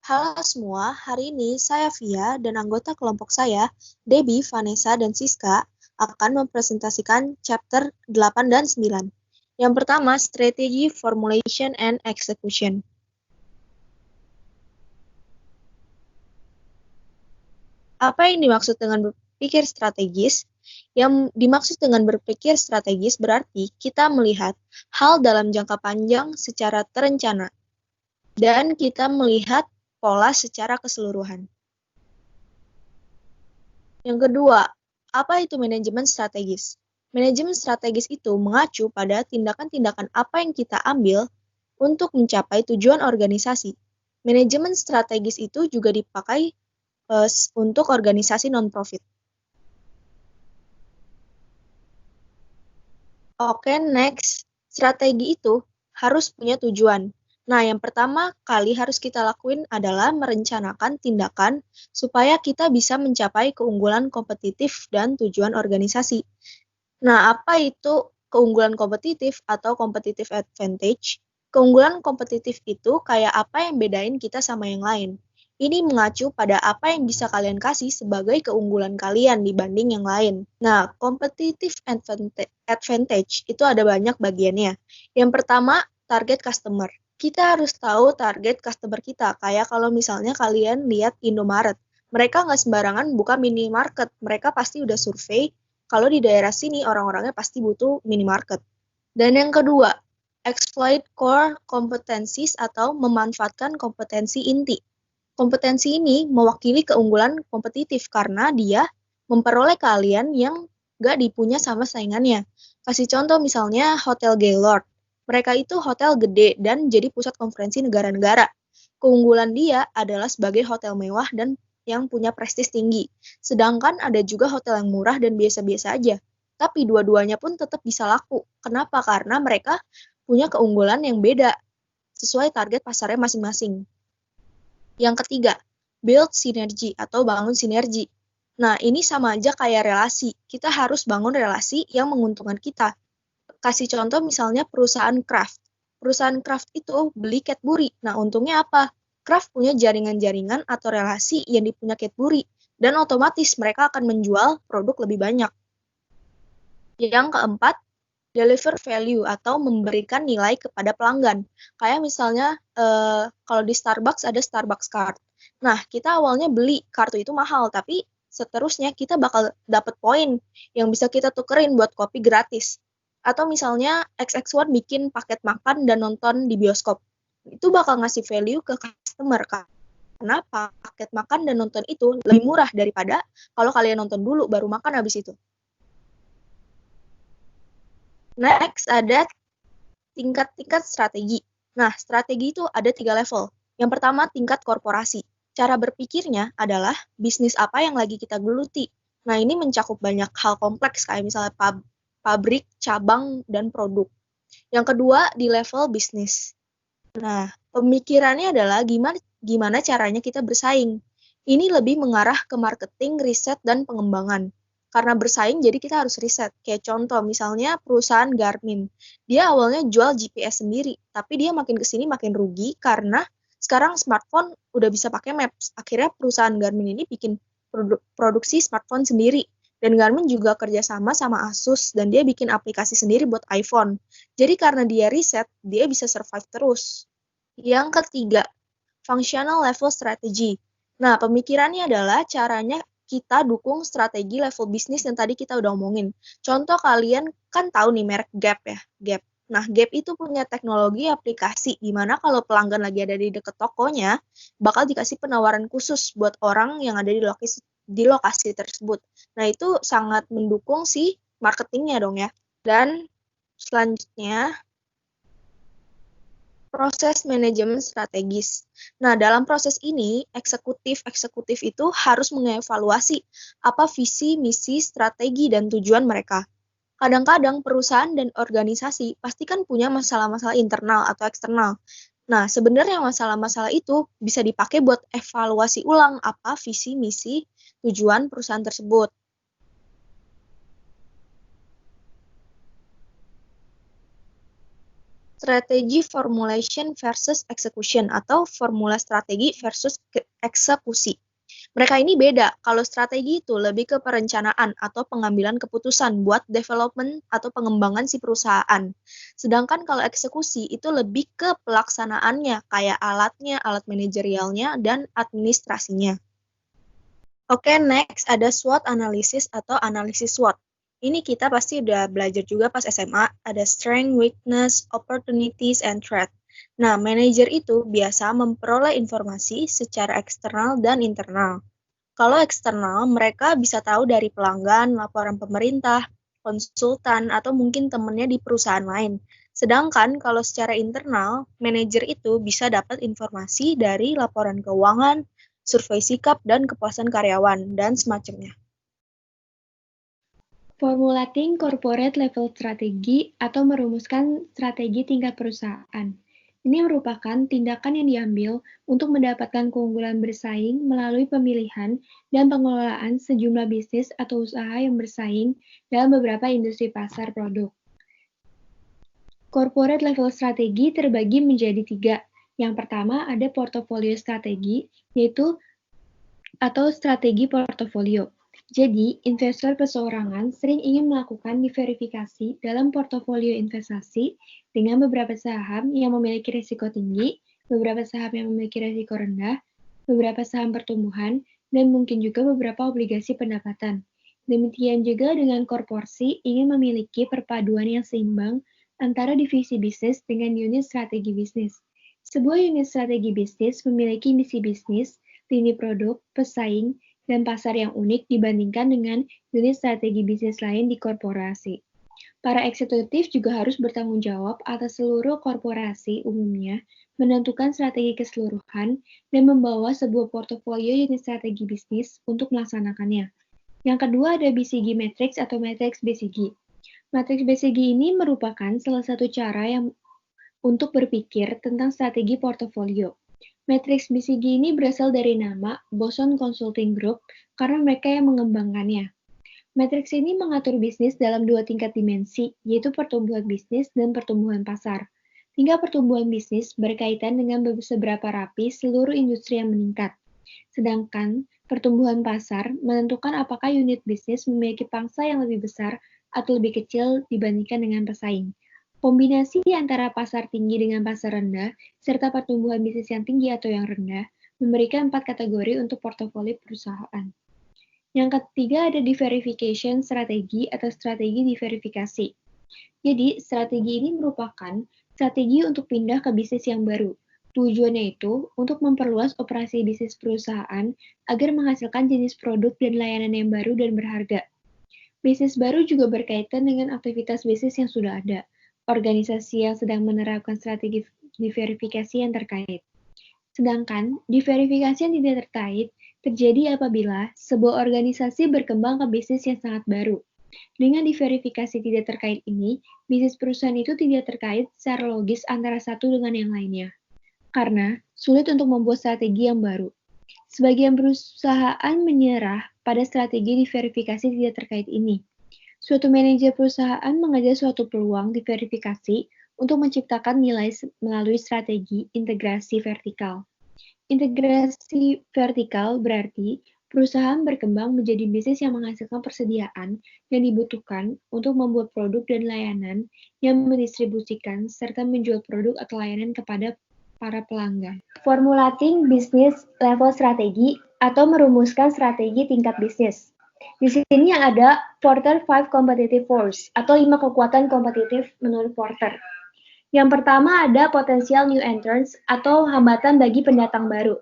Halo semua, hari ini saya Via dan anggota kelompok saya, Debbie, Vanessa, dan Siska, akan mempresentasikan chapter 8 dan 9. Yang pertama, Strategy, Formulation, and Execution. Apa yang dimaksud dengan berpikir strategis? Yang dimaksud dengan berpikir strategis berarti kita melihat hal dalam jangka panjang secara terencana, dan kita melihat pola secara keseluruhan. Yang kedua, apa itu manajemen strategis? Manajemen strategis itu mengacu pada tindakan-tindakan apa yang kita ambil untuk mencapai tujuan organisasi. Manajemen strategis itu juga dipakai untuk organisasi non-profit. Oke, next. Strategi itu harus punya tujuan. Nah, yang pertama kali harus kita lakuin adalah merencanakan tindakan supaya kita bisa mencapai keunggulan kompetitif dan tujuan organisasi. Nah, apa itu keunggulan kompetitif atau competitive advantage? Keunggulan kompetitif itu kayak apa yang bedain kita sama yang lain. Ini mengacu pada apa yang bisa kalian kasih sebagai keunggulan kalian dibanding yang lain. Nah, competitive advantage itu ada banyak bagiannya. Yang pertama, target customer. Kita harus tahu target customer kita. Kayak kalau misalnya kalian lihat Indomaret, mereka nggak sembarangan buka minimarket. Mereka pasti udah survei kalau di daerah sini orang-orangnya pasti butuh minimarket. Dan yang kedua, exploit core competencies atau memanfaatkan kompetensi inti. Kompetensi ini mewakili keunggulan kompetitif karena dia memperoleh kalian yang gak dipunya sama saingannya. Kasih contoh misalnya Hotel Gaylord. Mereka itu hotel gede dan jadi pusat konferensi negara-negara. Keunggulan dia adalah sebagai hotel mewah dan yang punya prestis tinggi. Sedangkan ada juga hotel yang murah dan biasa-biasa aja. Tapi dua-duanya pun tetap bisa laku. Kenapa? Karena mereka punya keunggulan yang beda sesuai target pasarnya masing-masing. Yang ketiga, build sinergi atau bangun sinergi. Nah, ini sama aja kayak relasi. Kita harus bangun relasi yang menguntungkan kita. Kasih contoh misalnya perusahaan craft. Perusahaan craft itu beli Cadbury. Nah, untungnya apa? Craft punya jaringan-jaringan atau relasi yang dipunya Cadbury. Dan otomatis mereka akan menjual produk lebih banyak. Yang keempat, deliver value atau memberikan nilai kepada pelanggan. Kayak misalnya kalau di Starbucks ada Starbucks card. Nah, kita awalnya beli kartu itu mahal, tapi seterusnya kita bakal dapat poin yang bisa kita tukerin buat kopi gratis. Atau misalnya XX1 bikin paket makan dan nonton di bioskop. Itu bakal ngasih value ke customer. Karena paket makan dan nonton itu lebih murah daripada kalau kalian nonton dulu baru makan habis itu. Next ada tingkat-tingkat strategi. Nah, strategi itu ada 3 level. Yang pertama, tingkat korporasi. Cara berpikirnya adalah bisnis apa yang lagi kita geluti. Nah, ini mencakup banyak hal kompleks kayak misalnya pabrik, cabang, dan produk. Yang kedua, di level bisnis. Nah, pemikirannya adalah gimana caranya kita bersaing. Ini lebih mengarah ke marketing, riset, dan pengembangan. Karena bersaing, jadi kita harus riset. Kayak contoh, misalnya perusahaan Garmin. Dia awalnya jual GPS sendiri, tapi dia makin kesini makin rugi karena sekarang smartphone udah bisa pakai Maps. Akhirnya perusahaan Garmin ini bikin produksi smartphone sendiri. Dan Garmin juga kerjasama sama Asus, dan dia bikin aplikasi sendiri buat iPhone. Jadi karena dia riset, dia bisa survive terus. Yang ketiga, functional level strategy. Nah, pemikirannya adalah caranya kita dukung strategi level bisnis yang tadi kita udah omongin. Contoh kalian kan tahu nih merek Gap ya, Gap. Nah, Gap itu punya teknologi aplikasi di mana kalau pelanggan lagi ada di dekat tokonya, bakal dikasih penawaran khusus buat orang yang ada di lokasi tersebut. Nah, itu sangat mendukung si marketingnya dong ya. Dan selanjutnya, proses manajemen strategis. Nah, dalam proses ini, eksekutif itu harus mengevaluasi apa visi, misi, strategi, dan tujuan mereka. Kadang-kadang perusahaan dan organisasi pasti kan punya masalah-masalah internal atau eksternal. Nah, sebenarnya masalah-masalah itu bisa dipakai buat evaluasi ulang apa visi, misi, tujuan perusahaan tersebut. Strategi formulation versus execution atau formula strategi versus eksekusi. Mereka ini beda. Kalau strategi itu lebih ke perencanaan atau pengambilan keputusan buat development atau pengembangan si perusahaan. Sedangkan kalau eksekusi itu lebih ke pelaksanaannya, kayak alatnya, alat manajerialnya, dan administrasinya. Oke, next ada SWOT analysis atau analisis SWOT. Ini kita pasti udah belajar juga pas SMA, ada strength, weakness, opportunities, and threat. Nah, manajer itu biasa memperoleh informasi secara eksternal dan internal. Kalau eksternal, mereka bisa tahu dari pelanggan, laporan pemerintah, konsultan, atau mungkin temennya di perusahaan lain. Sedangkan kalau secara internal, manajer itu bisa dapat informasi dari laporan keuangan, survei sikap, dan kepuasan karyawan, dan semacamnya. Formulating corporate level strategi atau merumuskan strategi tingkat perusahaan. Ini merupakan tindakan yang diambil untuk mendapatkan keunggulan bersaing melalui pemilihan dan pengelolaan sejumlah bisnis atau usaha yang bersaing dalam beberapa industri pasar produk. Corporate level strategi terbagi menjadi 3. Yang pertama ada portofolio strategi, yaitu atau strategi portofolio. Jadi, investor perseorangan sering ingin melakukan diverifikasi dalam portofolio investasi dengan beberapa saham yang memiliki risiko tinggi, beberapa saham yang memiliki risiko rendah, beberapa saham pertumbuhan, dan mungkin juga beberapa obligasi pendapatan. Demikian juga dengan korporasi ingin memiliki perpaduan yang seimbang antara divisi bisnis dengan unit strategi bisnis. Sebuah unit strategi bisnis memiliki misi bisnis, lini produk, pesaing, dan pasar yang unik dibandingkan dengan unit strategi bisnis lain di korporasi. Para eksekutif juga harus bertanggung jawab atas seluruh korporasi umumnya, menentukan strategi keseluruhan, dan membawa sebuah portofolio unit strategi bisnis untuk melaksanakannya. Yang kedua ada BCG Matrix atau Matrix BCG. Matrix BCG ini merupakan salah satu cara yang untuk berpikir tentang strategi portofolio. Matrix BCG ini berasal dari nama Boson Consulting Group karena mereka yang mengembangkannya. Matrix ini mengatur bisnis dalam 2 tingkat dimensi, yaitu pertumbuhan bisnis dan pertumbuhan pasar. Tingkat pertumbuhan bisnis berkaitan dengan seberapa rapi seluruh industri yang meningkat. Sedangkan pertumbuhan pasar menentukan apakah unit bisnis memiliki pangsa yang lebih besar atau lebih kecil dibandingkan dengan pesaing. Kombinasi antara pasar tinggi dengan pasar rendah, serta pertumbuhan bisnis yang tinggi atau yang rendah, memberikan 4 kategori untuk portofolio perusahaan. Yang ketiga ada diverification strategi atau strategi diverifikasi. Jadi, strategi ini merupakan strategi untuk pindah ke bisnis yang baru. Tujuannya itu untuk memperluas operasi bisnis perusahaan agar menghasilkan jenis produk dan layanan yang baru dan berharga. Bisnis baru juga berkaitan dengan aktivitas bisnis yang sudah ada, organisasi yang sedang menerapkan strategi diverifikasi yang terkait. Sedangkan diverifikasi yang tidak terkait terjadi apabila sebuah organisasi berkembang ke bisnis yang sangat baru. Dengan diverifikasi tidak terkait ini, bisnis perusahaan itu tidak terkait secara logis antara satu dengan yang lainnya, karena sulit untuk membuat strategi yang baru. Sebagian perusahaan menyerah pada strategi diverifikasi tidak terkait ini. Suatu manajer perusahaan mengajar suatu peluang diverifikasi untuk menciptakan nilai melalui strategi integrasi vertikal. Integrasi vertikal berarti perusahaan berkembang menjadi bisnis yang menghasilkan persediaan yang dibutuhkan untuk membuat produk dan layanan yang mendistribusikan serta menjual produk atau layanan kepada para pelanggan. Formulating business level strategi atau merumuskan strategi tingkat bisnis. Di sini ada Porter 5 Competitive Force atau 5 kekuatan kompetitif menurut Porter. Yang pertama ada potensial new entrants atau hambatan bagi pendatang baru.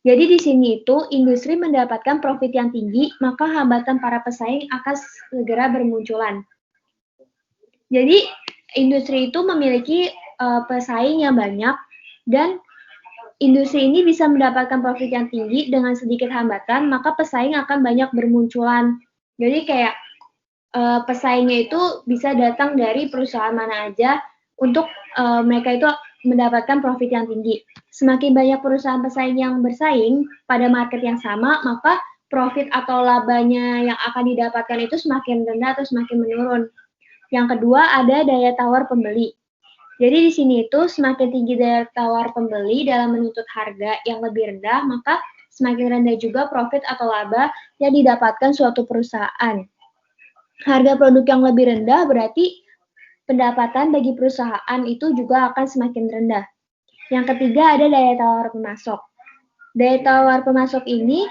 Jadi di sini itu industri mendapatkan profit yang tinggi, maka hambatan para pesaing akan segera bermunculan. Jadi industri itu memiliki pesaing yang banyak dan industri ini bisa mendapatkan profit yang tinggi dengan sedikit hambatan, maka pesaing akan banyak bermunculan. Jadi kayak pesaingnya itu bisa datang dari perusahaan mana aja untuk mereka itu mendapatkan profit yang tinggi. Semakin banyak perusahaan pesaing yang bersaing pada market yang sama, maka profit atau labanya yang akan didapatkan itu semakin rendah atau semakin menurun. Yang kedua ada daya tawar pembeli. Jadi di sini itu semakin tinggi daya tawar pembeli dalam menuntut harga yang lebih rendah, maka semakin rendah juga profit atau laba yang didapatkan suatu perusahaan. Harga produk yang lebih rendah berarti pendapatan bagi perusahaan itu juga akan semakin rendah. Yang ketiga ada daya tawar pemasok. Daya tawar pemasok ini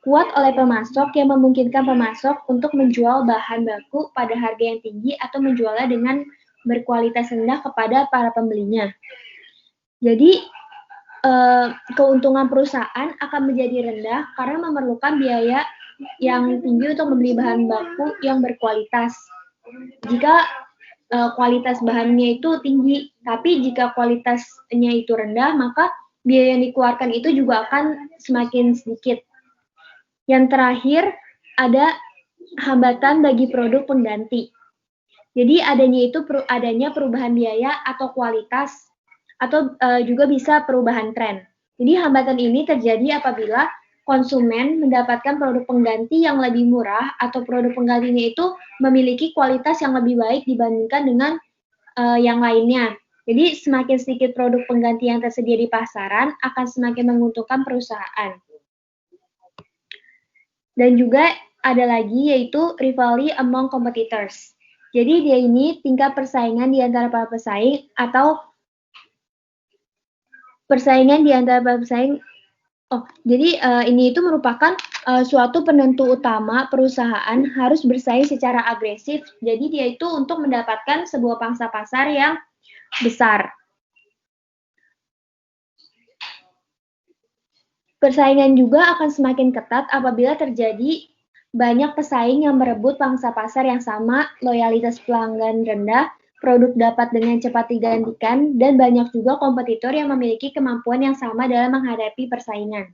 kuat oleh pemasok yang memungkinkan pemasok untuk menjual bahan baku pada harga yang tinggi atau menjualnya dengan berkualitas rendah kepada para pembelinya. Jadi, keuntungan perusahaan akan menjadi rendah karena memerlukan biaya yang tinggi untuk membeli bahan baku yang berkualitas. Jika kualitas bahannya itu tinggi, tapi jika kualitasnya itu rendah, maka biaya yang dikeluarkan itu juga akan semakin sedikit. Yang terakhir, ada hambatan bagi produk pengganti. Jadi adanya perubahan biaya atau kualitas atau juga bisa perubahan tren. Jadi hambatan ini terjadi apabila konsumen mendapatkan produk pengganti yang lebih murah atau produk penggantinya itu memiliki kualitas yang lebih baik dibandingkan dengan yang lainnya. Jadi semakin sedikit produk pengganti yang tersedia di pasaran akan semakin menguntungkan perusahaan. Dan juga ada lagi yaitu rivalry among competitors. Jadi dia ini tingkat persaingan di antara para pesaing atau persaingan di antara para pesaing. Jadi ini itu merupakan suatu penentu utama perusahaan harus bersaing secara agresif. Jadi dia itu untuk mendapatkan sebuah pangsa pasar yang besar. Persaingan juga akan semakin ketat apabila terjadi banyak pesaing yang merebut pangsa pasar yang sama, loyalitas pelanggan rendah, produk dapat dengan cepat digantikan, dan banyak juga kompetitor yang memiliki kemampuan yang sama dalam menghadapi persaingan.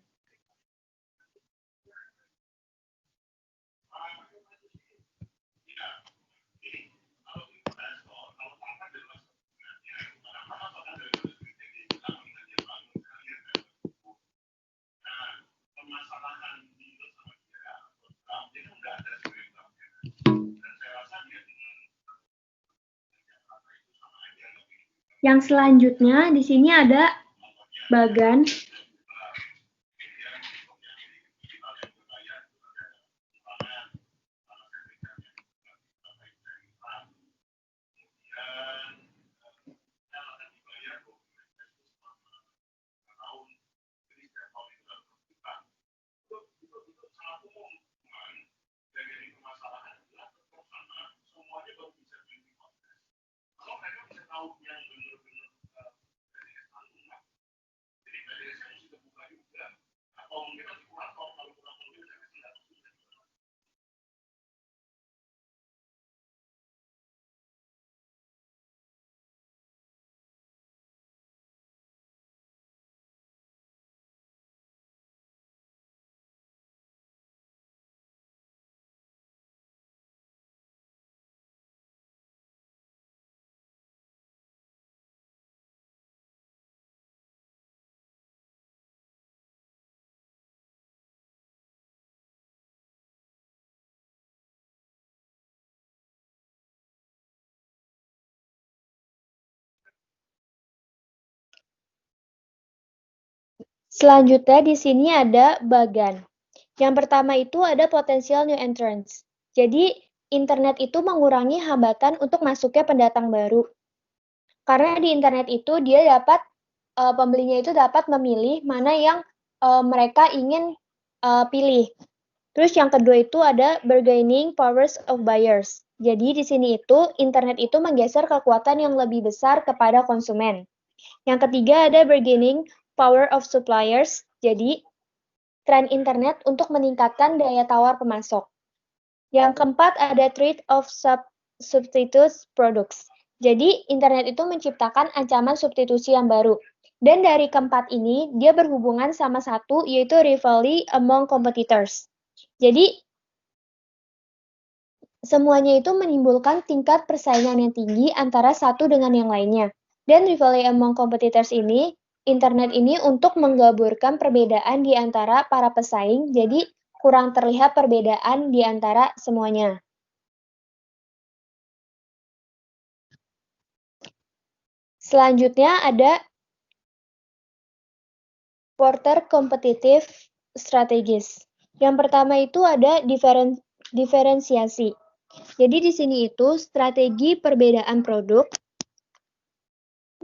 Yang selanjutnya di sini ada bagan. Selanjutnya di sini ada bagan. Yang pertama itu ada potensial new entrants. Jadi internet itu mengurangi hambatan untuk masuknya pendatang baru. Karena di internet itu dia dapat pembelinya itu dapat memilih mana yang mereka ingin pilih. Terus yang kedua itu ada bargaining powers of buyers. Jadi di sini itu internet itu menggeser kekuatan yang lebih besar kepada konsumen. Yang ketiga ada bargaining power of suppliers. Jadi tren internet untuk meningkatkan daya tawar pemasok. Yang keempat ada threat of substitute products. Jadi internet itu menciptakan ancaman substitusi yang baru. Dan dari keempat ini dia berhubungan sama satu yaitu rivalry among competitors. Jadi semuanya itu menimbulkan tingkat persaingan yang tinggi antara satu dengan yang lainnya. Dan rivalry among competitors ini, internet ini untuk menggaburkan perbedaan di antara para pesaing, jadi kurang terlihat perbedaan di antara semuanya. Selanjutnya ada Porter Competitive Strategies. Yang pertama itu ada diferensiasi. Jadi di sini itu strategi perbedaan produk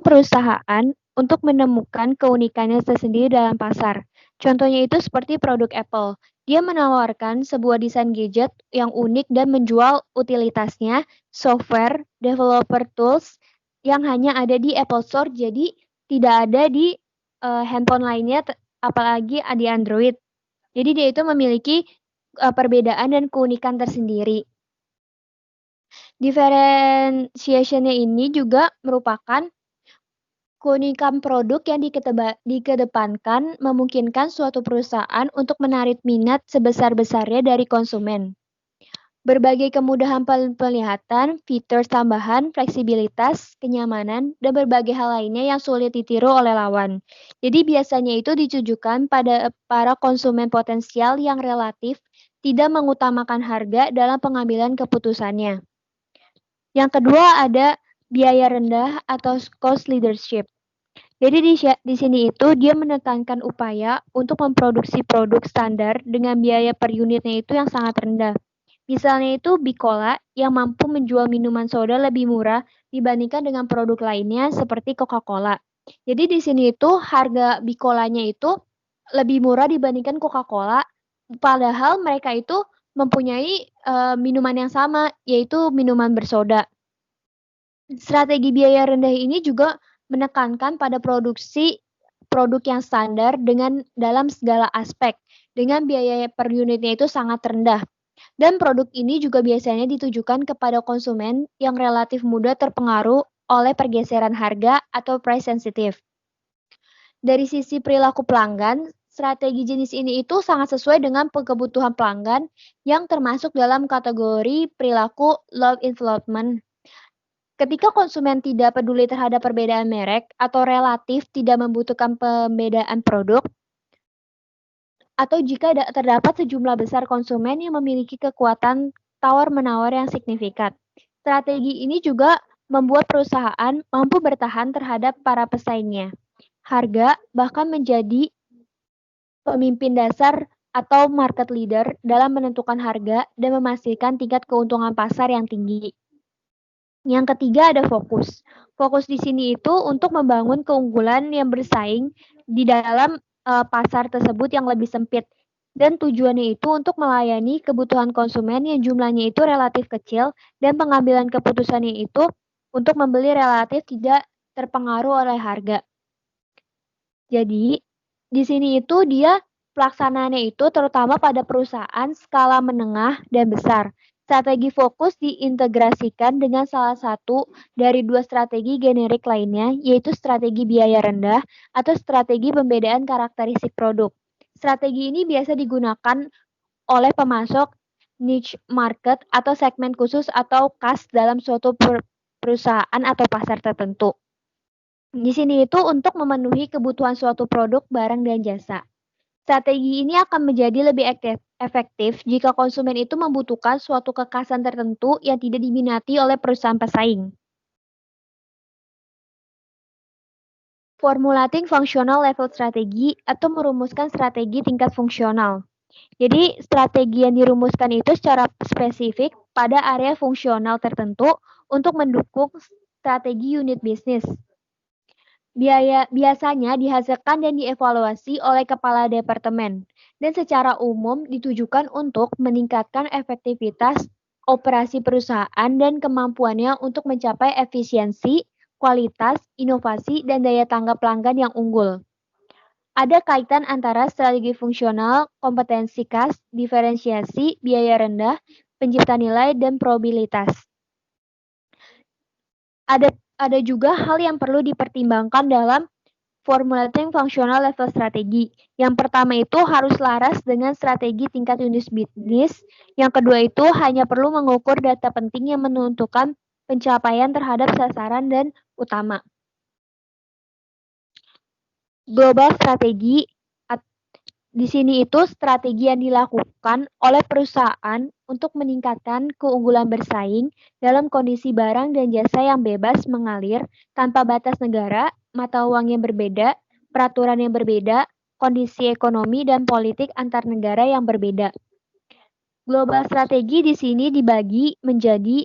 perusahaan untuk menemukan keunikannya tersendiri dalam pasar. Contohnya itu seperti produk Apple. Dia menawarkan sebuah desain gadget yang unik dan menjual utilitasnya, software, developer tools yang hanya ada di Apple Store, jadi tidak ada di handphone lainnya, apalagi di Android. Jadi dia itu memiliki perbedaan dan keunikan tersendiri. Differentiation-nya ini juga merupakan keunikan produk yang dikedepankan memungkinkan suatu perusahaan untuk menarik minat sebesar-besarnya dari konsumen. Berbagai kemudahan penglihatan, fitur tambahan, fleksibilitas, kenyamanan, dan berbagai hal lainnya yang sulit ditiru oleh lawan. Jadi biasanya itu ditujukan pada para konsumen potensial yang relatif tidak mengutamakan harga dalam pengambilan keputusannya. Yang kedua ada biaya rendah atau cost leadership. Jadi di sini itu dia menekankan upaya untuk memproduksi produk standar dengan biaya per unitnya itu yang sangat rendah. Misalnya itu Bicola yang mampu menjual minuman soda lebih murah dibandingkan dengan produk lainnya seperti Coca-Cola. Jadi di sini itu harga Bicolanya itu lebih murah dibandingkan Coca-Cola, padahal mereka itu mempunyai minuman yang sama, yaitu minuman bersoda. Strategi biaya rendah ini juga menekankan pada produksi produk yang standar dengan dalam segala aspek, dengan biaya per unitnya itu sangat rendah. Dan produk ini juga biasanya ditujukan kepada konsumen yang relatif mudah terpengaruh oleh pergeseran harga atau price sensitive. Dari sisi perilaku pelanggan, strategi jenis ini itu sangat sesuai dengan kebutuhan pelanggan yang termasuk dalam kategori perilaku low involvement. Ketika konsumen tidak peduli terhadap perbedaan merek atau relatif tidak membutuhkan pembedaan produk, atau jika terdapat sejumlah besar konsumen yang memiliki kekuatan tawar-menawar yang signifikan. Strategi ini juga membuat perusahaan mampu bertahan terhadap para pesaingnya. Harga bahkan menjadi pemimpin dasar atau market leader dalam menentukan harga dan memastikan tingkat keuntungan pasar yang tinggi. Yang ketiga ada fokus. Fokus di sini itu untuk membangun keunggulan yang bersaing di dalam pasar tersebut yang lebih sempit. Dan tujuannya itu untuk melayani kebutuhan konsumen yang jumlahnya itu relatif kecil dan pengambilan keputusannya itu untuk membeli relatif tidak terpengaruh oleh harga. Jadi, di sini itu dia pelaksanaannya itu terutama pada perusahaan skala menengah dan besar. Strategi fokus diintegrasikan dengan salah satu dari dua strategi generik lainnya, yaitu strategi biaya rendah atau strategi pembedaan karakteristik produk. Strategi ini biasa digunakan oleh pemasok niche market atau segmen khusus atau khas dalam suatu perusahaan atau pasar tertentu. Di sini itu untuk memenuhi kebutuhan suatu produk, barang, dan jasa. Strategi ini akan menjadi lebih efektif jika konsumen itu membutuhkan suatu kekhasan tertentu yang tidak diminati oleh perusahaan pesaing. Formulating functional level strategi atau merumuskan strategi tingkat fungsional. Jadi strategi yang dirumuskan itu secara spesifik pada area fungsional tertentu untuk mendukung strategi unit bisnis. Biasanya dihasilkan dan dievaluasi oleh kepala departemen dan secara umum ditujukan untuk meningkatkan efektivitas operasi perusahaan dan kemampuannya untuk mencapai efisiensi, kualitas, inovasi, dan daya tanggap pelanggan yang unggul. Ada kaitan antara strategi fungsional, kompetensi khas, diferensiasi, biaya rendah, pencipta nilai, dan probabilitas. Ada juga hal yang perlu dipertimbangkan dalam formulating functional level strategi. Yang pertama itu harus laras dengan strategi tingkat unit bisnis. Yang kedua itu hanya perlu mengukur data penting yang menentukan pencapaian terhadap sasaran dan utama. Global strategi di sini itu strategi yang dilakukan oleh perusahaan untuk meningkatkan keunggulan bersaing dalam kondisi barang dan jasa yang bebas mengalir tanpa batas negara, mata uang yang berbeda, peraturan yang berbeda, kondisi ekonomi dan politik antar negara yang berbeda. Global strategi di sini dibagi menjadi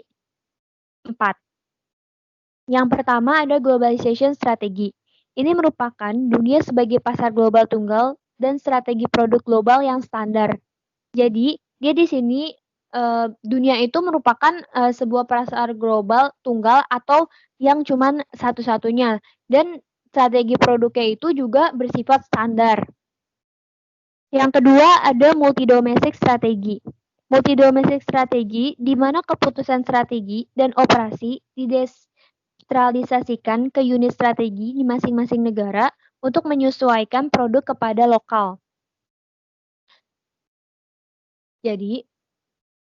4. Yang pertama ada globalization strategi. Ini merupakan dunia sebagai pasar global tunggal dan strategi produk global yang standar. Jadi, dia di sini dunia itu merupakan sebuah pasar global tunggal atau yang cuman satu-satunya. Dan strategi produknya itu juga bersifat standar. Yang kedua ada multi-domestic strategi. Multi-domestic strategi di mana keputusan strategi dan operasi didesentralisasikan ke unit strategi di masing-masing negara untuk menyesuaikan produk kepada lokal. Jadi,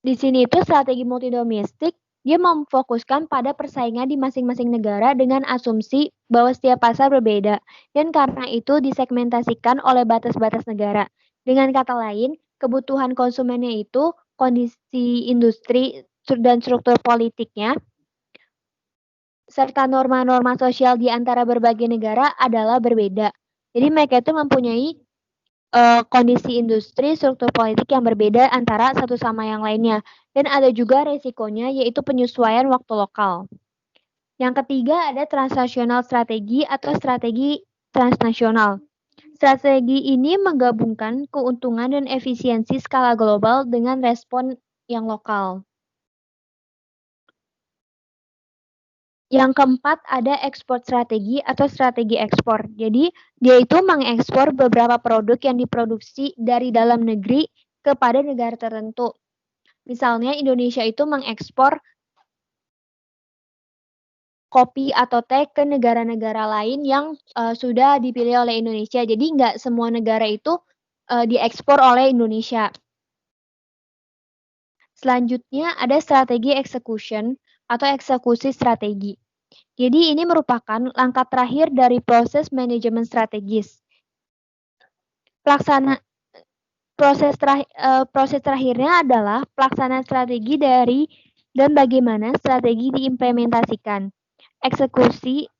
di sini itu strategi multidomestik dia memfokuskan pada persaingan di masing-masing negara dengan asumsi bahwa setiap pasar berbeda dan karena itu disegmentasikan oleh batas-batas negara. Dengan kata lain, kebutuhan konsumennya itu kondisi industri dan struktur politiknya serta norma-norma sosial di antara berbagai negara adalah berbeda. Jadi mereka itu mempunyai kondisi industri, struktur politik yang berbeda antara satu sama yang lainnya. Dan ada juga resikonya yaitu penyesuaian waktu lokal. Yang ketiga ada transnasional strategi atau strategi transnasional. Strategi ini menggabungkan keuntungan dan efisiensi skala global dengan respon yang lokal. Yang keempat ada ekspor strategi atau strategi ekspor. Jadi dia itu mengekspor beberapa produk yang diproduksi dari dalam negeri kepada negara tertentu. Misalnya Indonesia itu mengekspor kopi atau teh ke negara-negara lain yang sudah dipilih oleh Indonesia. Jadi nggak semua negara itu diekspor oleh Indonesia. Selanjutnya ada strategi execution atau eksekusi strategi. Jadi ini merupakan langkah terakhir dari proses manajemen strategis. Proses terakhirnya adalah pelaksanaan strategi dan bagaimana strategi diimplementasikan. Eksekusi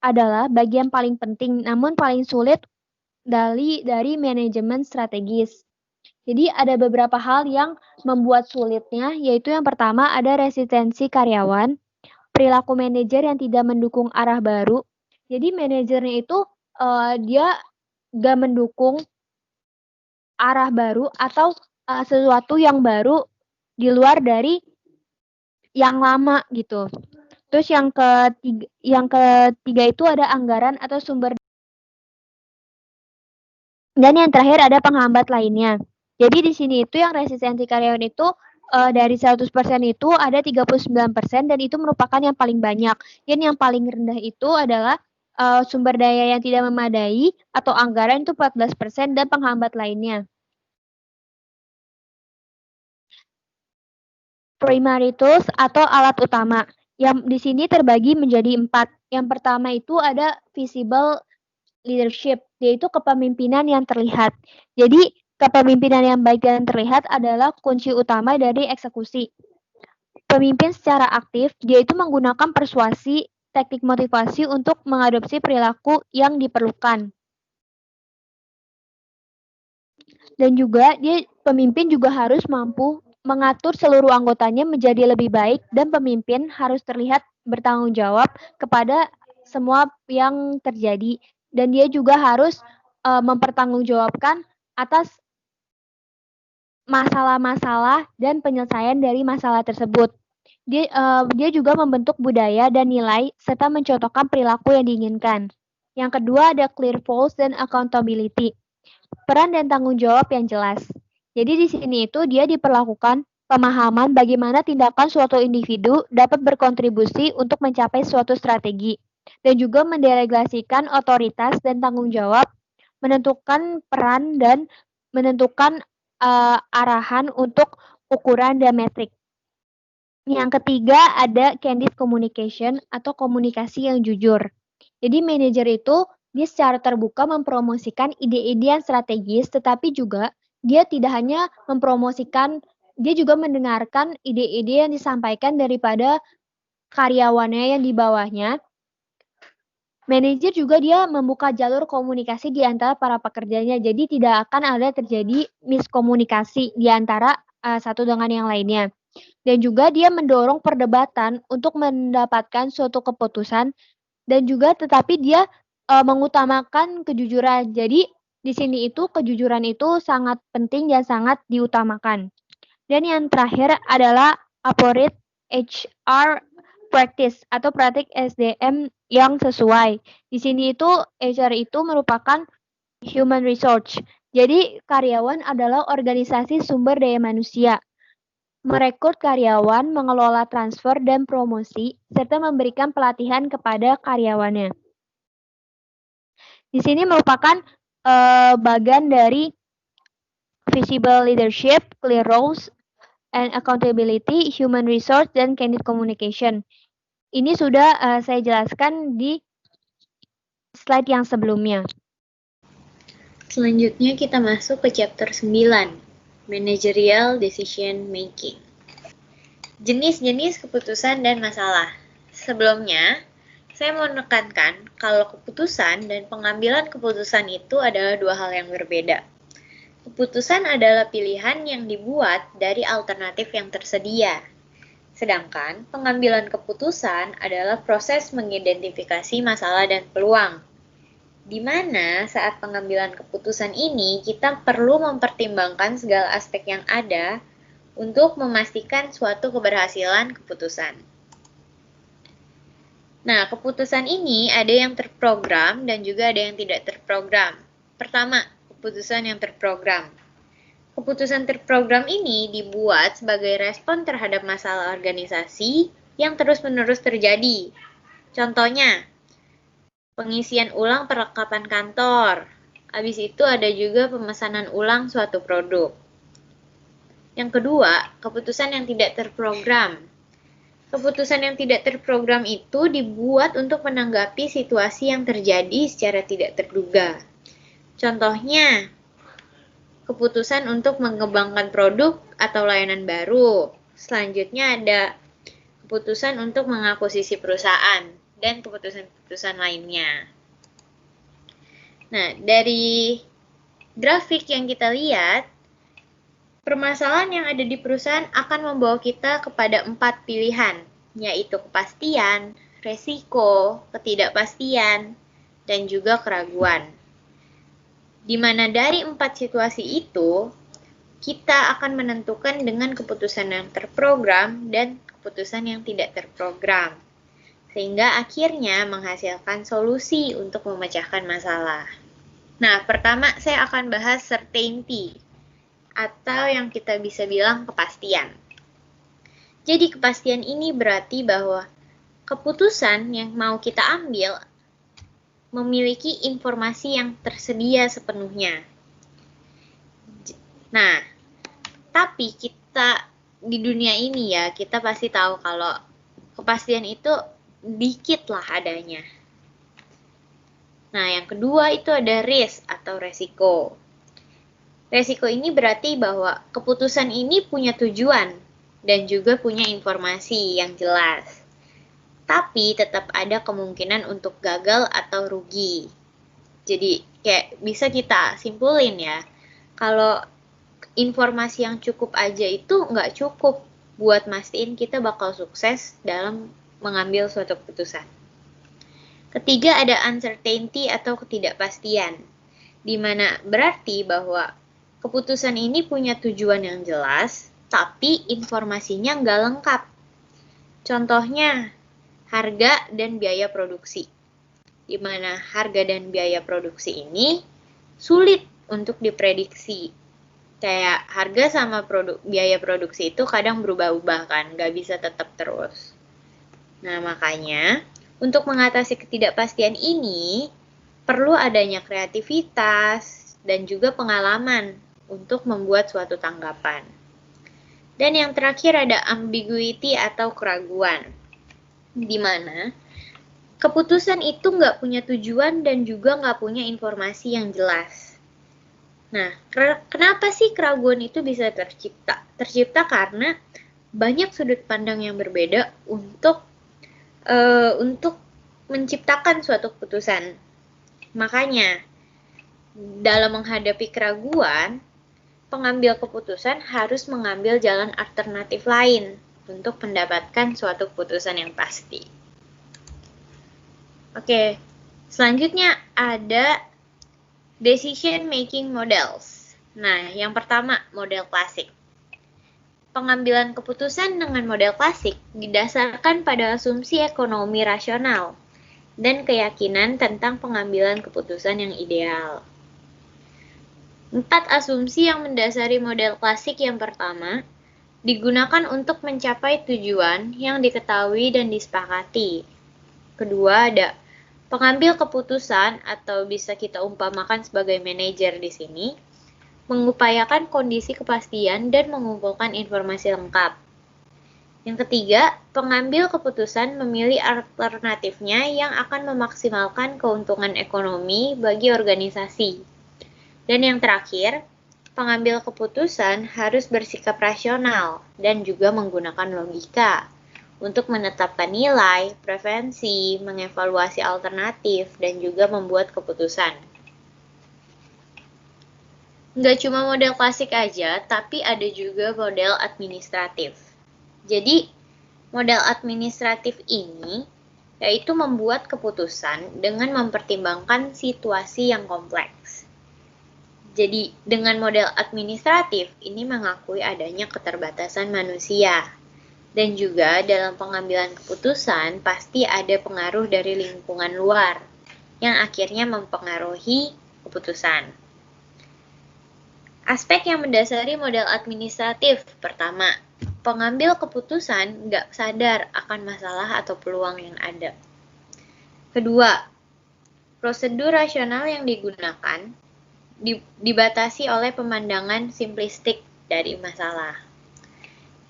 adalah bagian paling penting namun paling sulit dari manajemen strategis. Jadi ada beberapa hal yang membuat sulitnya, yaitu yang pertama ada resistensi karyawan, perilaku manajer yang tidak mendukung arah baru. Jadi manajernya itu dia gak mendukung arah baru atau sesuatu yang baru di luar dari yang lama gitu. Terus yang ketiga itu ada anggaran atau sumber. Dan yang terakhir ada penghambat lainnya. Jadi di sini itu yang resistensi karyawan itu dari 100% itu ada 39% dan itu merupakan yang paling banyak. Dan yang paling rendah itu adalah sumber daya yang tidak memadai atau anggaran itu 14% dan penghambat lainnya. Primary tools atau alat utama. Yang di sini terbagi menjadi 4. Yang pertama itu ada visible leadership, yaitu kepemimpinan yang terlihat. Jadi, kepemimpinan yang baik dan terlihat adalah kunci utama dari eksekusi. Pemimpin secara aktif, dia itu menggunakan persuasi, teknik motivasi untuk mengadopsi perilaku yang diperlukan. Dan juga pemimpin juga harus mampu mengatur seluruh anggotanya menjadi lebih baik dan pemimpin harus terlihat bertanggung jawab kepada semua yang terjadi. Dan dia juga harus mempertanggungjawabkan atas masalah-masalah dan penyelesaian dari masalah tersebut. Dia juga membentuk budaya dan nilai serta mencontohkan perilaku yang diinginkan. Yang kedua ada clear goals dan accountability. Peran dan tanggung jawab yang jelas. Jadi di sini itu dia diperlakukan pemahaman bagaimana tindakan suatu individu dapat berkontribusi untuk mencapai suatu strategi dan juga mendelegasikan otoritas dan tanggung jawab, menentukan peran dan menentukan arahan untuk ukuran dan metrik. Yang ketiga ada candid communication atau komunikasi yang jujur. Jadi manajer itu dia secara terbuka mempromosikan ide-ide yang strategis, tetapi juga dia tidak hanya mempromosikan dia juga mendengarkan ide-ide yang disampaikan daripada karyawannya yang di bawahnya. Manajer juga dia membuka jalur komunikasi di antara para pekerjanya, jadi tidak akan ada terjadi miskomunikasi di antara satu dengan yang lainnya. Dan juga dia mendorong perdebatan untuk mendapatkan suatu keputusan dan juga tetapi dia mengutamakan kejujuran. Jadi di sini itu kejujuran itu sangat penting dan sangat diutamakan. Dan yang terakhir adalah appropriate HR practice atau praktik SDM yang sesuai. Di sini itu HR itu merupakan human resource. Jadi karyawan adalah organisasi sumber daya manusia. Merekrut karyawan, mengelola transfer dan promosi, serta memberikan pelatihan kepada karyawannya. Di sini merupakan bagian dari visible leadership, clear roles, and accountability, human resource, dan candid communication. Ini sudah saya jelaskan di slide yang sebelumnya. Selanjutnya kita masuk ke chapter 9, Managerial Decision Making. Jenis-jenis keputusan dan masalah. Sebelumnya, saya mau menekankan kalau keputusan dan pengambilan keputusan itu adalah dua hal yang berbeda. Keputusan adalah pilihan yang dibuat dari alternatif yang tersedia. Sedangkan pengambilan keputusan adalah proses mengidentifikasi masalah dan peluang. Di mana saat pengambilan keputusan ini kita perlu mempertimbangkan segala aspek yang ada untuk memastikan suatu keberhasilan keputusan. Nah, keputusan ini ada yang terprogram dan juga ada yang tidak terprogram. Pertama, keputusan yang terprogram. Keputusan terprogram ini dibuat sebagai respon terhadap masalah organisasi yang terus-menerus terjadi. Contohnya, pengisian ulang perlengkapan kantor. Habis itu ada juga pemesanan ulang suatu produk. Yang kedua, keputusan yang tidak terprogram. Keputusan yang tidak terprogram itu dibuat untuk menanggapi situasi yang terjadi secara tidak terduga. Contohnya, keputusan untuk mengembangkan produk atau layanan baru. Selanjutnya ada keputusan untuk mengakuisisi perusahaan dan keputusan-keputusan lainnya. Nah, dari grafik yang kita lihat, permasalahan yang ada di perusahaan akan membawa kita kepada 4 pilihan, yaitu kepastian, resiko, ketidakpastian, dan juga keraguan. Di mana dari 4 situasi itu, kita akan menentukan dengan keputusan yang terprogram dan keputusan yang tidak terprogram. Sehingga akhirnya menghasilkan solusi untuk memecahkan masalah. Nah, pertama saya akan bahas certainty, atau yang kita bisa bilang kepastian. Jadi kepastian ini berarti bahwa keputusan yang mau kita ambil memiliki informasi yang tersedia sepenuhnya. Nah, tapi kita di dunia ini ya, kita pasti tahu kalau kepastian itu dikit lah adanya. Nah, yang kedua itu ada risk atau resiko. Resiko ini berarti bahwa keputusan ini punya tujuan dan juga punya informasi yang jelas. Tapi tetap ada kemungkinan untuk gagal atau rugi. Jadi kayak bisa kita simpulin ya, kalau informasi yang cukup aja itu nggak cukup buat mastiin kita bakal sukses dalam mengambil suatu keputusan. Ketiga ada uncertainty atau ketidakpastian, di mana berarti bahwa keputusan ini punya tujuan yang jelas, tapi informasinya nggak lengkap. Contohnya, harga dan biaya produksi, di mana harga dan biaya produksi ini sulit untuk diprediksi. Kayak harga sama biaya produksi itu kadang berubah-ubah kan, nggak bisa tetap terus. Nah, makanya untuk mengatasi ketidakpastian ini, perlu adanya kreativitas dan juga pengalaman untuk membuat suatu tanggapan. Dan yang terakhir ada ambiguity atau keraguan, di mana keputusan itu nggak punya tujuan dan juga nggak punya informasi yang jelas. Nah, kenapa sih keraguan itu bisa tercipta? Tercipta karena banyak sudut pandang yang berbeda untuk menciptakan suatu keputusan. Makanya, dalam menghadapi keraguan, pengambil keputusan harus mengambil jalan alternatif lain untuk mendapatkan suatu keputusan yang pasti. Oke, selanjutnya ada decision making models. Nah, yang pertama, model klasik. Pengambilan keputusan dengan model klasik didasarkan pada asumsi ekonomi rasional dan keyakinan tentang pengambilan keputusan yang ideal. 4 asumsi yang mendasari model klasik yang pertama digunakan untuk mencapai tujuan yang diketahui dan disepakati. Kedua ada pengambil keputusan atau bisa kita umpamakan sebagai manajer di sini, mengupayakan kondisi kepastian dan mengumpulkan informasi lengkap. Yang ketiga, pengambil keputusan memilih alternatifnya yang akan memaksimalkan keuntungan ekonomi bagi organisasi. Dan yang terakhir, pengambil keputusan harus bersikap rasional dan juga menggunakan logika untuk menetapkan nilai, preferensi, mengevaluasi alternatif, dan juga membuat keputusan. Nggak cuma model klasik aja, tapi ada juga model administratif. Jadi, model administratif ini yaitu membuat keputusan dengan mempertimbangkan situasi yang kompleks. Jadi, dengan model administratif ini mengakui adanya keterbatasan manusia. Dan juga dalam pengambilan keputusan pasti ada pengaruh dari lingkungan luar yang akhirnya mempengaruhi keputusan. Aspek yang mendasari model administratif, pertama, pengambil keputusan nggak sadar akan masalah atau peluang yang ada. Kedua, prosedur rasional yang digunakan dibatasi oleh pemandangan simplistik dari masalah.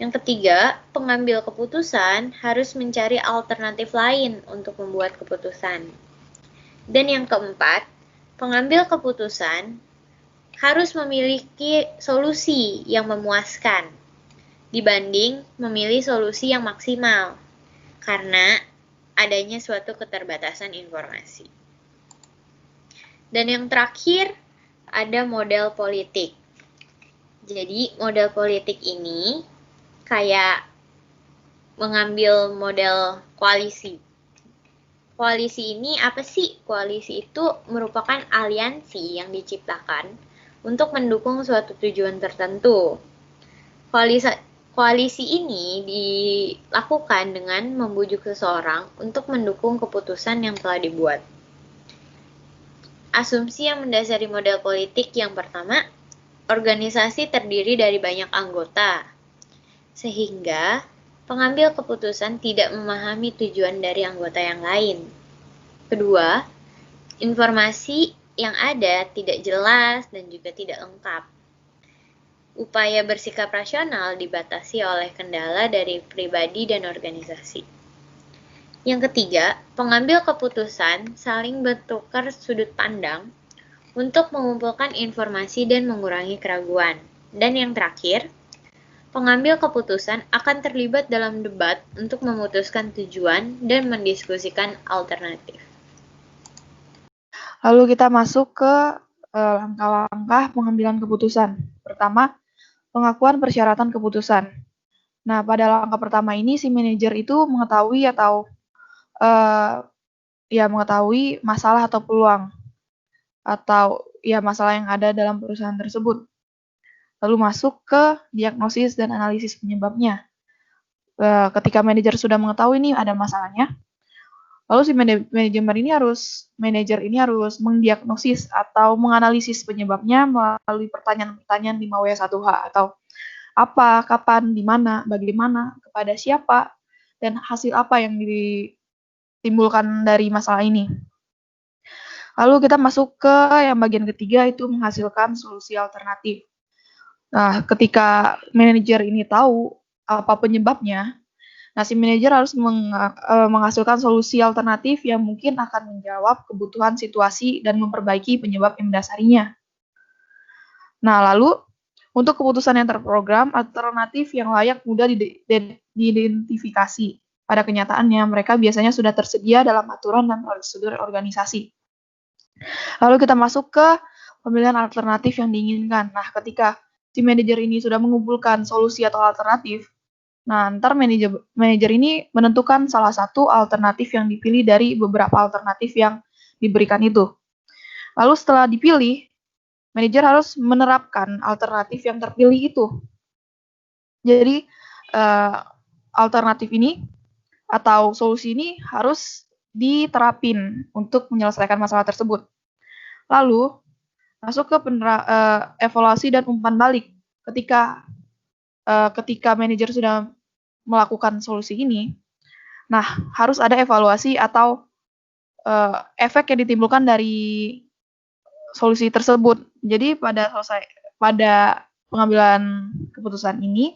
Yang ketiga, pengambil keputusan harus mencari alternatif lain untuk membuat keputusan. Dan yang keempat, pengambil keputusan harus memiliki solusi yang memuaskan dibanding memilih solusi yang maksimal karena adanya suatu keterbatasan informasi. Dan yang terakhir, ada model politik. Jadi, model politik ini kayak mengambil model koalisi. Koalisi ini apa sih? Koalisi itu merupakan aliansi yang diciptakan untuk mendukung suatu tujuan tertentu. Koalisi ini dilakukan dengan membujuk seseorang untuk mendukung keputusan yang telah dibuat. Asumsi yang mendasari model politik yang pertama, organisasi terdiri dari banyak anggota, sehingga pengambil keputusan tidak memahami tujuan dari anggota yang lain. Kedua, informasi yang ada tidak jelas dan juga tidak lengkap. Upaya bersikap rasional dibatasi oleh kendala dari pribadi dan organisasi. Yang ketiga, pengambil keputusan saling bertukar sudut pandang untuk mengumpulkan informasi dan mengurangi keraguan. Dan yang terakhir, pengambil keputusan akan terlibat dalam debat untuk memutuskan tujuan dan mendiskusikan alternatif. Lalu kita masuk ke langkah-langkah pengambilan keputusan. Pertama, pengakuan persyaratan keputusan. Nah, pada langkah pertama ini si manajer itu mengetahui atau mengetahui masalah atau peluang atau masalah yang ada dalam perusahaan tersebut. Lalu masuk ke diagnosis dan analisis penyebabnya. Ketika manajer sudah mengetahui ini ada masalahnya, lalu si manajer ini harus mendiagnosis atau menganalisis penyebabnya melalui pertanyaan-pertanyaan 5W1H atau apa, kapan, di mana, bagaimana, kepada siapa, dan hasil apa yang ditimbulkan dari masalah ini. Lalu kita masuk ke yang bagian ketiga, itu menghasilkan solusi alternatif. Nah, ketika manajer ini tahu apa penyebabnya, nah si manajer harus menghasilkan solusi alternatif yang mungkin akan menjawab kebutuhan situasi dan memperbaiki penyebab yang mendasarinya. Nah, lalu untuk keputusan yang terprogram, alternatif yang layak mudah diidentifikasi. Pada kenyataannya, mereka biasanya sudah tersedia dalam aturan dan prosedur organisasi. Lalu kita masuk ke pemilihan alternatif yang diinginkan. Nah, ketika si manajer ini sudah mengumpulkan solusi atau alternatif, nah, ntar manajer ini menentukan salah satu alternatif yang dipilih dari beberapa alternatif yang diberikan itu. Lalu setelah dipilih, manajer harus menerapkan alternatif yang terpilih itu. Jadi, alternatif ini atau solusi ini harus diterapin untuk menyelesaikan masalah tersebut. Lalu, masuk ke evaluasi dan umpan balik. Ketika manajer sudah melakukan solusi ini, nah harus ada evaluasi atau efek yang ditimbulkan dari solusi tersebut. Jadi pada pengambilan keputusan ini,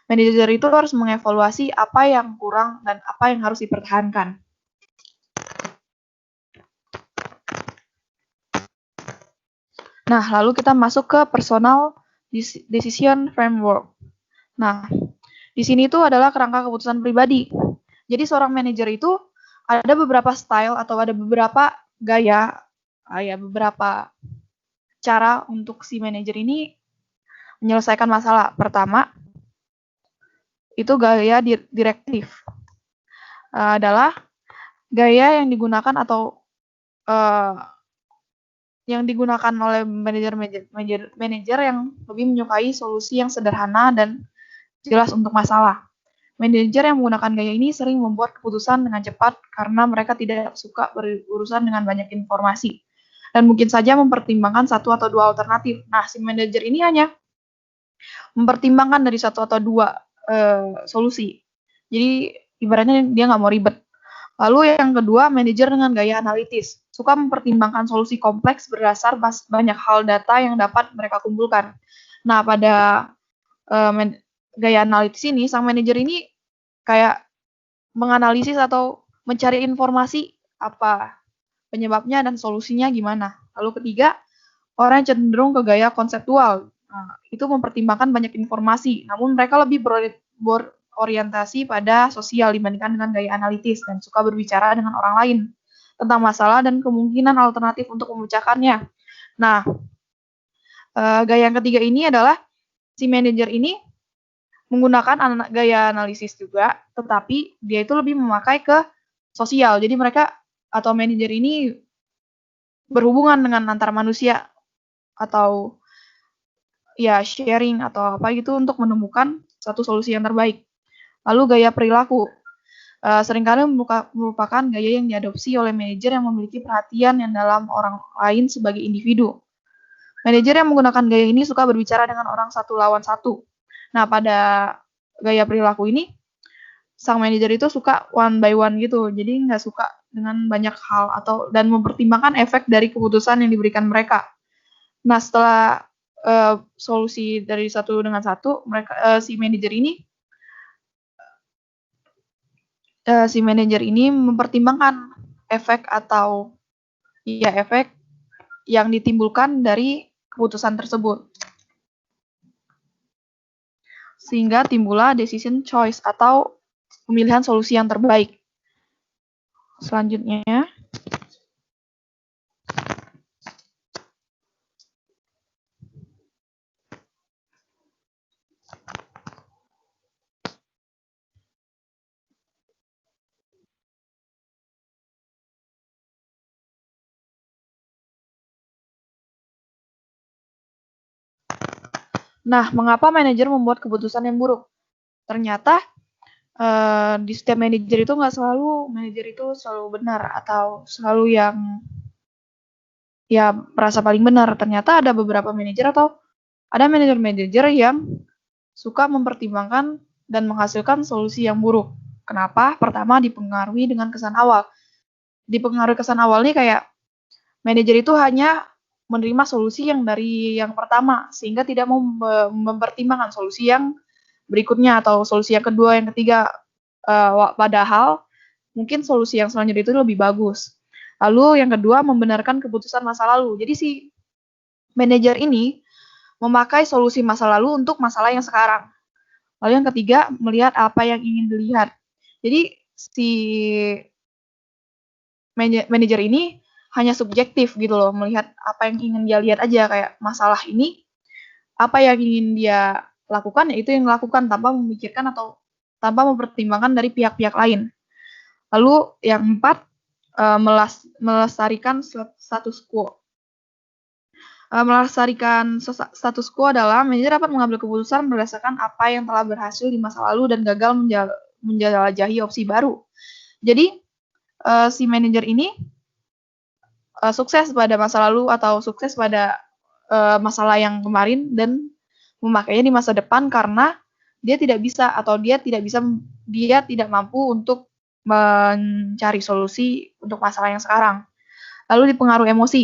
manajer itu harus mengevaluasi apa yang kurang dan apa yang harus dipertahankan. Nah, lalu kita masuk ke personal decision framework. Nah, di sini itu adalah kerangka keputusan pribadi. Jadi seorang manajer itu ada beberapa style atau ada beberapa gaya, beberapa cara untuk si manajer ini menyelesaikan masalah. Pertama, itu gaya direktif. Adalah gaya yang digunakan atau yang digunakan oleh manajer yang lebih menyukai solusi yang sederhana dan jelas untuk masalah. Manajer yang menggunakan gaya ini sering membuat keputusan dengan cepat karena mereka tidak suka berurusan dengan banyak informasi dan mungkin saja mempertimbangkan satu atau dua alternatif. Nah, si manajer ini hanya mempertimbangkan dari satu atau dua solusi. Jadi ibaratnya dia nggak mau ribet. Lalu yang kedua, manajer dengan gaya analitis. Suka mempertimbangkan solusi kompleks berdasar banyak hal data yang dapat mereka kumpulkan. Nah, pada gaya analitis ini, sang manajer ini kayak menganalisis atau mencari informasi apa penyebabnya dan solusinya gimana. Lalu ketiga, orang yang cenderung ke gaya konseptual. Nah, itu mempertimbangkan banyak informasi, namun mereka lebih berorientasi pada sosial dibandingkan dengan gaya analitis dan suka berbicara dengan orang lain tentang masalah dan kemungkinan alternatif untuk memecahkannya. Nah, gaya yang ketiga ini adalah si manajer ini menggunakan gaya analisis juga, tetapi dia itu lebih memakai ke sosial. Jadi mereka atau manajer ini berhubungan dengan antar manusia atau ya sharing atau apa gitu untuk menemukan satu solusi yang terbaik. Lalu gaya perilaku. Seringkali merupakan gaya yang diadopsi oleh manajer yang memiliki perhatian yang dalam orang lain sebagai individu. Manajer yang menggunakan gaya ini suka berbicara dengan orang satu lawan satu. Nah, pada gaya perilaku ini, sang manajer itu suka one by one gitu. Jadi nggak suka dengan banyak hal dan mempertimbangkan efek dari keputusan yang diberikan mereka. Nah, setelah solusi dari satu dengan satu, si manajer ini mempertimbangkan efek yang ditimbulkan dari keputusan tersebut. Sehingga timbullah decision choice atau pemilihan solusi yang terbaik. Selanjutnya, nah, mengapa manajer membuat keputusan yang buruk? Ternyata di setiap manajer itu nggak selalu manajer itu selalu benar atau selalu yang ya merasa paling benar. Ternyata ada beberapa manajer atau ada manajer yang suka mempertimbangkan dan menghasilkan solusi yang buruk. Kenapa? Pertama, dipengaruhi dengan kesan awal. Dipengaruhi kesan awal nih kayak manajer itu hanya menerima solusi yang dari yang pertama sehingga tidak mau mempertimbangkan solusi yang berikutnya atau solusi yang kedua, yang ketiga. Padahal mungkin solusi yang selanjutnya itu lebih bagus. Lalu yang kedua, membenarkan keputusan masa lalu. Jadi si manajer ini memakai solusi masa lalu untuk masalah yang sekarang. Lalu yang ketiga, melihat apa yang ingin dilihat. Jadi si manajer ini hanya subjektif gitu loh, melihat apa yang ingin dia lihat aja, kayak masalah ini apa yang ingin dia lakukan, ya itu yang dilakukan tanpa memikirkan atau tanpa mempertimbangkan dari pihak-pihak lain. Lalu yang 4, melestarikan status quo. Melestarikan status quo adalah manajer dapat mengambil keputusan berdasarkan apa yang telah berhasil di masa lalu dan gagal menjelajahi opsi baru. Jadi si manajer ini sukses pada masa lalu atau sukses pada masalah yang kemarin dan memakainya di masa depan karena dia tidak mampu untuk mencari solusi untuk masalah yang sekarang. Lalu dipengaruhi emosi.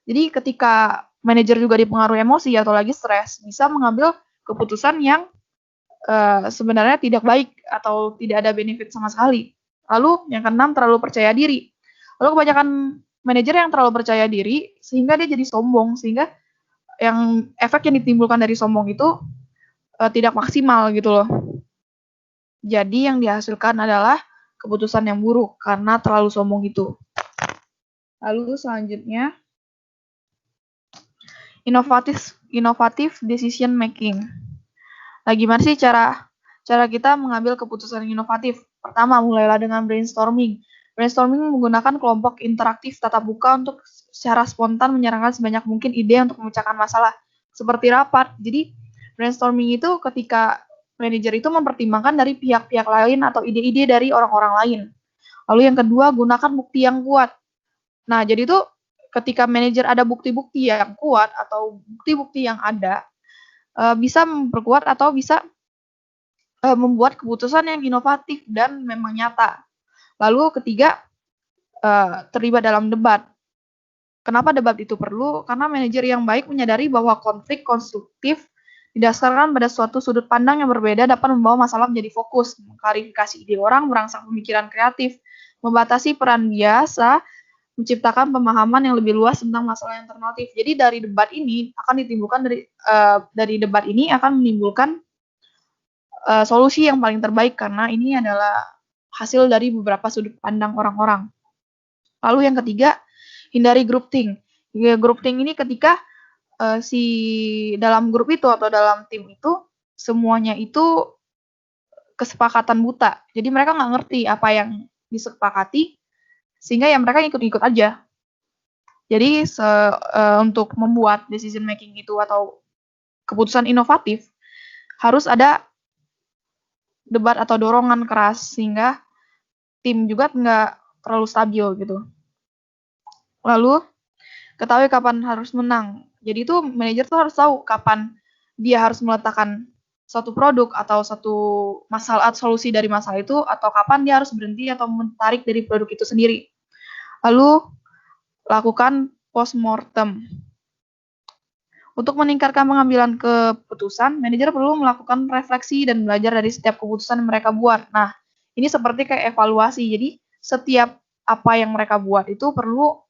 Jadi ketika manajer juga dipengaruhi emosi atau lagi stres, bisa mengambil keputusan yang sebenarnya tidak baik atau tidak ada benefit sama sekali. Lalu yang keenam, terlalu percaya diri. Lalu kebanyakan manajer yang terlalu percaya diri sehingga dia jadi sombong, sehingga efek yang ditimbulkan dari sombong itu tidak maksimal gitu loh. Jadi yang dihasilkan adalah keputusan yang buruk karena terlalu sombong itu. Lalu selanjutnya, inovatif decision making. Nah, gimana sih cara kita mengambil keputusan yang inovatif? Pertama, mulailah dengan brainstorming. Brainstorming menggunakan kelompok interaktif tatap muka untuk secara spontan menyerahkan sebanyak mungkin ide untuk memecahkan masalah, seperti rapat. Jadi, brainstorming itu ketika manajer itu mempertimbangkan dari pihak-pihak lain atau ide-ide dari orang-orang lain. Lalu yang kedua, gunakan bukti yang kuat. Nah, jadi itu ketika manajer ada bukti-bukti yang kuat atau bukti-bukti yang ada, bisa memperkuat atau bisa membuat keputusan yang inovatif dan memang nyata. Lalu ketiga, terlibat dalam debat. Kenapa debat itu perlu? Karena manajer yang baik menyadari bahwa konflik konstruktif didasarkan pada suatu sudut pandang yang berbeda dapat membawa masalah menjadi fokus, mengklarifikasi ide orang, merangsang pemikiran kreatif, membatasi peran biasa, menciptakan pemahaman yang lebih luas tentang masalah yang alternatif. Jadi dari debat ini akan ditimbulkan menimbulkan solusi yang paling terbaik karena ini adalah hasil dari beberapa sudut pandang orang-orang. Lalu yang ketiga, hindari groupthink. Groupthink ini ketika si dalam grup itu atau dalam tim itu semuanya itu kesepakatan buta. Jadi mereka nggak ngerti apa yang disepakati sehingga ya mereka ikut-ikut aja. Jadi untuk membuat decision making itu atau keputusan inovatif harus ada debat atau dorongan keras sehingga tim juga nggak terlalu stabil gitu. Lalu ketahui kapan harus menang. Jadi itu manajer tuh harus tahu kapan dia harus meletakkan suatu produk atau satu masalah atau solusi dari masalah itu atau kapan dia harus berhenti atau menarik dari produk itu sendiri. Lalu lakukan postmortem. Untuk meningkatkan pengambilan keputusan, manajer perlu melakukan refleksi dan belajar dari setiap keputusan yang mereka buat. Nah, ini seperti kayak evaluasi. Jadi, setiap apa yang mereka buat itu perlu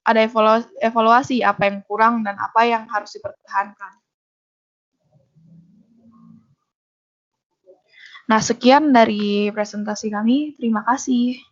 ada evaluasi apa yang kurang dan apa yang harus dipertahankan. Nah, sekian dari presentasi kami. Terima kasih.